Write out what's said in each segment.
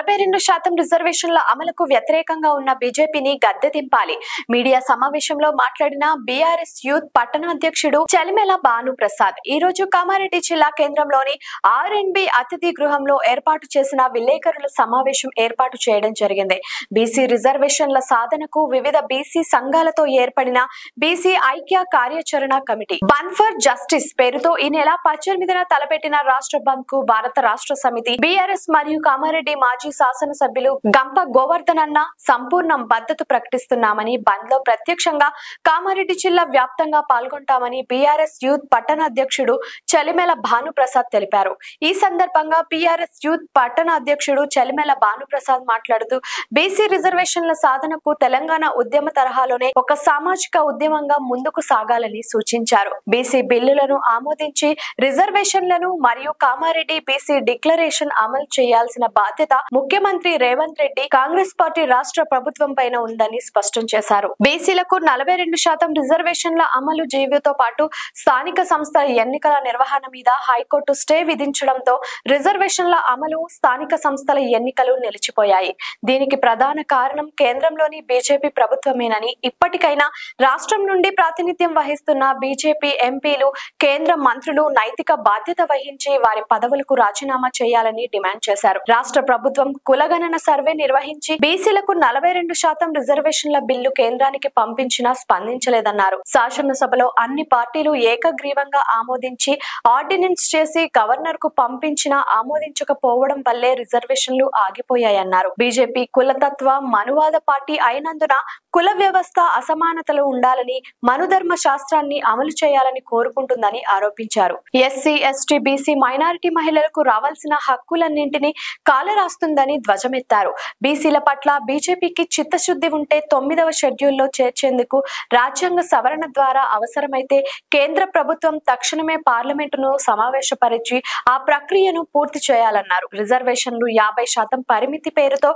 42% రిజర్వేషన్ల అమలుకు వ్యతిరేకంగా ఉన్న బీజేపీని గద్దె దింపాలి. మీడియా సమావేశంలో మాట్లాడిన బీఆర్ఎస్ యూత్ పట్టణాధ్యక్షుడు చలిమెల భానుప్రసాద్ ఈ రోజు కామారెడ్డి జిల్లా కేంద్రంలోని ఆర్ఎండ్బి అతిథి గృహంలో ఏర్పాటు చేసిన విలేకరుల సమావేశం ఏర్పాటు చేయడం జరిగింది. బీసీ రిజర్వేషన్ల సాధనకు వివిధ బీసీ సంఘాలతో ఏర్పడిన బీసీ ఐక్య కార్యాచరణ కమిటీ బంద్ ఫర్ జస్టిస్ పేరుతో ఈ నెల 18న తలపెట్టిన రాష్ట్ర బంద్ కు భారత రాష్ట్ర సమితి, బీఆర్ఎస్ మరియు కామారెడ్డి మాజీ శాసనసభ్యులు గంప గోవర్ధన్ అన్న సంపూర్ణ మద్దతు ప్రకటిస్తున్నామని, బంద్ లో ప్రత్యక్షంగా కామారెడ్డి జిల్లా వ్యాప్తంగా పాల్గొంటామని బీఆర్ఎస్ యూత్ పట్టణాధ్యక్షుడు చలిమెల భానుప్రసాద్ తెలిపారు. ఈ సందర్భంగా బీఆర్ఎస్ యూత్ పట్టణాధ్యక్షుడు చలిమెల భానుప్రసాద్ మాట్లాడుతూ బీసీ రిజర్వేషన్ల సాధనకు తెలంగాణ ఉద్యమ తరహాలోనే ఒక సామాజిక ఉద్యమంగా ముందుకు సాగాలని సూచించారు. బీసీ బిల్లులను ఆమోదించి రిజర్వేషన్లను మరియు కామారెడ్డి బీసీ డిక్లరేషన్ అమలు చేయాల్సిన బాధ్యత ముఖ్యమంత్రి రేవంత్ రెడ్డి, కాంగ్రెస్ పార్టీ రాష్ట్ర ప్రభుత్వం పైన ఉందని స్పష్టం చేశారు. బీసీలకు 42% రిజర్వేషన్ల అమలు జీవోతో పాటు స్థానిక సంస్థల ఎన్నికల నిర్వహణ మీద హైకోర్టు స్టే విధించడంతో రిజర్వేషన్ల అమలు, స్థానిక సంస్థల ఎన్నికలు నిలిచిపోయాయి. దీనికి ప్రధాన కారణం కేంద్రంలోని బీజేపీ ప్రభుత్వమేనని, ఇప్పటికైనా రాష్ట్రం నుండి ప్రాతినిధ్యం వహిస్తున్న బీజేపీ ఎంపీలు, కేంద్ర మంత్రులు నైతిక బాధ్యత వహించి వారి పదవులకు రాజీనామా చేయాలని డిమాండ్ చేశారు. రాష్ట్ర ప్రభుత్వం కులగణన సర్వే నిర్వహించి బీసీలకు 42% రిజర్వేషన్ల బిల్లు కేంద్రానికి పంపించినా స్పందించలేదన్నారు. శాసనసభలో అన్ని పార్టీలు ఏకగ్రీవంగా ఆమోదించి ఆర్డినెన్స్ చేసి గవర్నర్ కు పంపించినా ఆమోదించకపోవడం వల్లే రిజర్వేషన్లు ఆగిపోయాయన్నారు. బీజేపీ కులతత్వ మనువాద పార్టీ అయినందున కుల వ్యవస్థ అసమానతలు ఉండాలని, మనుధర్మ శాస్త్రాన్ని అమలు చేయాలని కోరుకుంటుందని ఆరోపించారు. ఎస్సీ, ఎస్టీ, బీసీ, మైనారిటీ మహిళలకు రావాల్సిన హక్కులన్నింటినీ కాలరాస్తుందని ధ్వజమెత్తారు. బీసీల పట్ల బీజేపీకి చిత్తశుద్ధి ఉంటే 9వ షెడ్యూల్లో చేర్చేందుకు రాజ్యాంగ సవరణ ద్వారా అవసరమైతే కేంద్ర ప్రభుత్వం తక్షణమే పార్లమెంటును సమావేశపరిచి ఆ ప్రక్రియను పూర్తి చేయాలన్నారు. రిజర్వేషన్లు 50% పరిమితి పేరుతో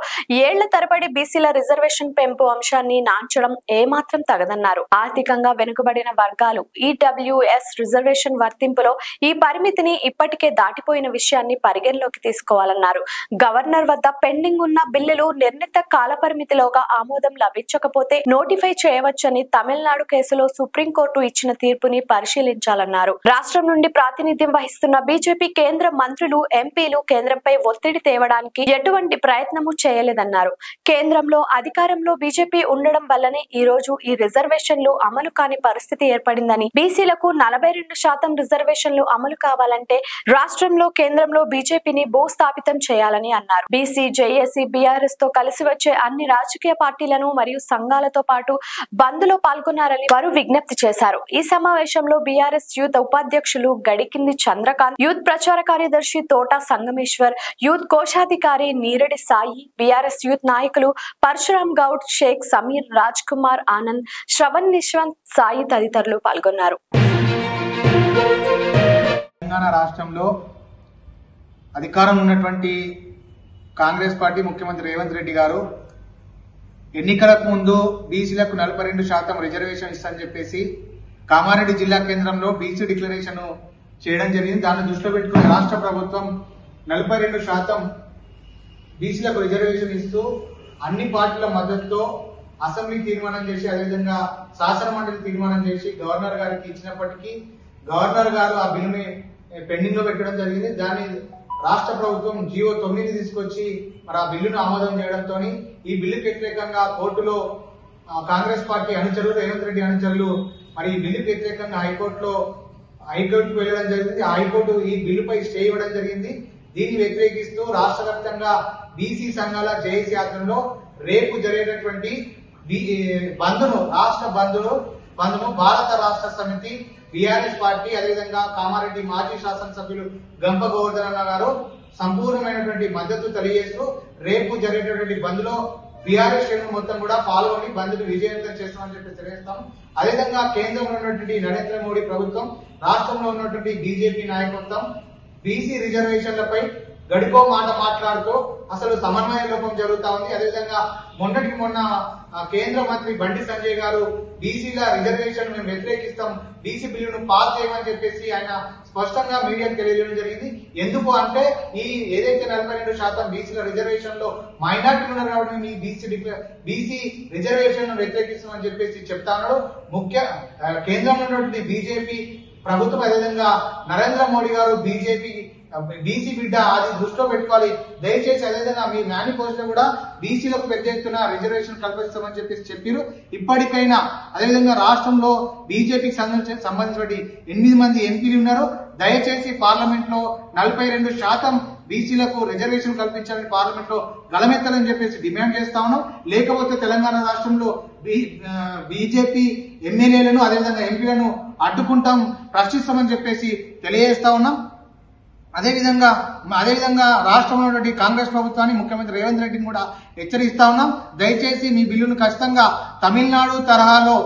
ఏళ్ల తరబడి బీసీల రిజర్వేషన్ పెంపు అంశాన్ని నాంచడం ఏమాత్రం తగదన్నారు. ఆర్థికంగా వెనుకబడిన వర్గాలు ఈడబ్ల్యూఎస్ రిజర్వేషన్ వర్తింపులో ఈ పరిమితిని ఇప్పటికే దాటిపోయిన విషయాన్ని పరిగణలోకి తీసుకోవాలన్నారు. గవర్నర్ వద్ద పెండింగ్ ఉన్న బిల్లులు నిర్ణీత కాల పరిమితిలోగా ఆమోదం లభించకపోతే నోటిఫై చేయవచ్చని తమిళనాడు కేసులో సుప్రీంకోర్టు ఇచ్చిన తీర్పుని పరిశీలించాలన్నారు. రాష్ట్రం నుండి ప్రాతినిధ్యం వహిస్తున్న బీజేపీ కేంద్ర మంత్రులు, ఎంపీలు కేంద్రంపై ఒత్తిడి తేవడానికి ఎటువంటి ప్రయత్నము చేయలేదన్నారు. కేంద్రంలో అధికారంలో బీజేపీ ఉండడం వల్లనే ఈ రోజు ఈ రిజర్వేషన్లు అమలు కాని పరిస్థితి ఏర్పడిందని, బీసీలకు 42% రిజర్వేషన్లు అమలు కావాలంటే రాష్ట్రంలో, కేంద్రంలో బీజేపీని భూస్థాపితం చేయాలని అన్నారు. బీసీ, జేఏసీ, బీఆర్ఎస్ తో కలిసి వచ్చే అన్ని రాజకీయ పార్టీలను మరియు సంఘాలతో పాటు బంద్ లో పాల్గొన్నారని వారు విజ్ఞప్తి చేశారు. ఈ సమావేశంలో బీఆర్ఎస్ యూత్ ఉపాధ్యక్షులు గడికింది చంద్రకాంత్, యూత్ ప్రచార కార్యదర్శి తోట సంగమేశ్వర్, యూత్ కోశాధికారి నీరడి సాయి, బీఆర్ఎస్ యూత్ నాయకులు పరశురామ్ గౌడ్, షేక్ సమీర్, రాజ్ కుమార్ ఆనంద్, శ్రవణ్ నిశ్వంత్, సాయి తదితరులు పాల్గొన్నారు. తెలంగాణ రాష్ట్రంలో అధికారం ఉన్నటువంటి కాంగ్రెస్ పార్టీ ముఖ్యమంత్రి రేవంత్ రెడ్డి గారు ఎన్నికలకు ముందు బీసీలకు 42% రిజర్వేషన్ ఇస్తారని చెప్పేసి కామారెడ్డి జిల్లా కేంద్రంలో బీసీ డిక్లరేషన్ చేయడం జరిగింది. దాన్ని దృష్టిలో పెట్టుకుని రాష్ట్ర ప్రభుత్వం 42% బీసీలకు రిజర్వేషన్ ఇస్తూ అన్ని పార్టీల మద్దతుతో అసెంబ్లీ తీర్మానం చేసి, అదేవిధంగా శాసన మండలి తీర్మానం చేసి గవర్నర్ గారికి ఇచ్చినప్పటికీ గవర్నర్ గారు ఆ బిల్లుని పెండింగ్ లో పెట్టడం జరిగింది. దాన్ని రాష్ట్ర ప్రభుత్వం జియో 9 తీసుకొచ్చి మరి ఆ బిల్లును ఆమోదం చేయడంతో ఈ బిల్లుకు వ్యతిరేకంగా కోర్టులో కాంగ్రెస్ పార్టీ అనుచరులు, రేవంత్ రెడ్డి అనుచరులు మరి ఈ బిల్లుకు వ్యతిరేకంగా హైకోర్టుకు వెళ్లడం జరిగింది. హైకోర్టు ఈ బిల్లుపై స్టే ఇవ్వడం జరిగింది. దీన్ని వ్యతిరేకిస్తూ రాష్ట్ర వ్యాప్తంగా బీసీ సంఘాల జేఏసీ ఆధ్వర్యంలో రేపు జరిగేటటువంటి రాష్ట్ర బంద్ను భారత రాష్ట్ర సమితి, బీఆర్ఎస్ పార్టీ, అదేవిధంగా కామారెడ్డి మాజీ శాసనసభ్యులు గంప గోవర్ధన్ అన్న గారు సంపూర్ణమైనటువంటి మద్దతు తెలియజేస్తూ రేపు జరిగేటటువంటి బంద్ లో బీఆర్ఎస్ శ్రేణులు మొత్తం కూడా పాల్గొని బంద్ను విజయవంతం చేస్తామని చెప్పి తెలియజేస్తాం. అదేవిధంగా కేంద్రంలో ఉన్నటువంటి నరేంద్ర మోడీ ప్రభుత్వం, రాష్ట్రంలో ఉన్నటువంటి బీజేపీ నాయకత్వం బీసీ రిజర్వేషన్లపై గడికో మాట మాట్లాడుతూ అసలు సమన్వయ లోపం జరుగుతా ఉంది. అదేవిధంగా మొన్నటికి మొన్న కేంద్ర మంత్రి బండి సంజయ్ గారు బీసీల రిజర్వేషన్ మేము వ్యతిరేకిస్తాం, బీసీ బిల్లును పాస్ చేయమని చెప్పేసి ఆయన స్పష్టంగా మీడియాకు తెలియజేయడం జరిగింది. ఎందుకు అంటే ఈ ఏదైతే 42% బీసీల రిజర్వేషన్ లో మైనార్టీలు ఉన్నారు కాబట్టి మీ బీసీ రిజర్వేషన్ వ్యతిరేకిస్తామని చెప్పేసి చెప్తా ఉన్నాడు. కేంద్రంలో ఉన్నటువంటి బీజేపీ ప్రభుత్వం, అదేవిధంగా నరేంద్ర మోడీ గారు బీసీ బిడ్డ, అది దృష్టిలో పెట్టుకోవాలి దయచేసి. అదేవిధంగా మీ మేనిఫెస్టో కూడా బీసీలకు పెద్ద ఎత్తున రిజర్వేషన్ కల్పిస్తామని చెప్పేసి చెప్పారు. ఇప్పటికైనా అదేవిధంగా రాష్ట్రంలో బీజేపీకి సంబంధించిన 8 మంది ఎంపీలు ఉన్నారు. దయచేసి పార్లమెంట్ లో 42% బీసీలకు రిజర్వేషన్ కల్పించాలని పార్లమెంట్ లో గళమెత్తాలని చెప్పేసి డిమాండ్ చేస్తా ఉన్నాం. లేకపోతే తెలంగాణ రాష్ట్రంలో బీజేపీ ఎమ్మెల్యేలను అదేవిధంగా ఎంపీలను అడ్డుకుంటాం, ప్రశ్నిస్తామని చెప్పేసి తెలియజేస్తా ఉన్నాం. అదేవిధంగా రాష్ట్రంలో ఉన్నటువంటి కాంగ్రెస్ ప్రభుత్వాన్ని, ముఖ్యమంత్రి రేవంత్ రెడ్డిని కూడా హెచ్చరిస్తా ఉన్నాం. దయచేసి మీ బిల్లును ఖచ్చితంగా తమిళనాడు తరహాలో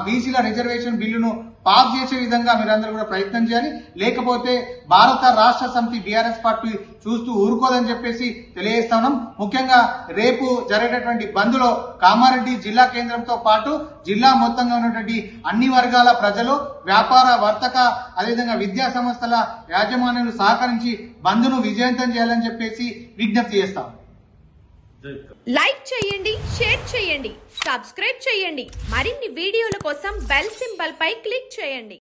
బీసీల రిజర్వేషన్ బిల్లును పాస్ చేసే విధంగా మీరందరూ కూడా ప్రయత్నం చేయాలి. లేకపోతే భారత రాష్ట్ర సమితి బీఆర్ఎస్ పార్టీ చూస్తూ ఊరుకోదని చెప్పేసి తెలియజేస్తా ఉన్నాం. ముఖ్యంగా రేపు జరిగేటటువంటి బంద్ లో కామారెడ్డి జిల్లా కేంద్రంతో పాటు జిల్లా మొత్తంగా ఉన్నటువంటి అన్ని వర్గాల ప్రజలు, వ్యాపార, వర్తక, అదేవిధంగా విద్యా సంస్థల యాజమాన్యాలు సహకరించి బంద్ ను విజయవంతం చేయాలని చెప్పేసి విజ్ఞప్తి చేస్తాం. లైక్ చేయండి, షేర్ చేయండి, సబ్స్క్రైబ్ చేయండి. మరిన్ని వీడియోల కోసం బెల్ సింబల్ పై క్లిక్ చేయండి.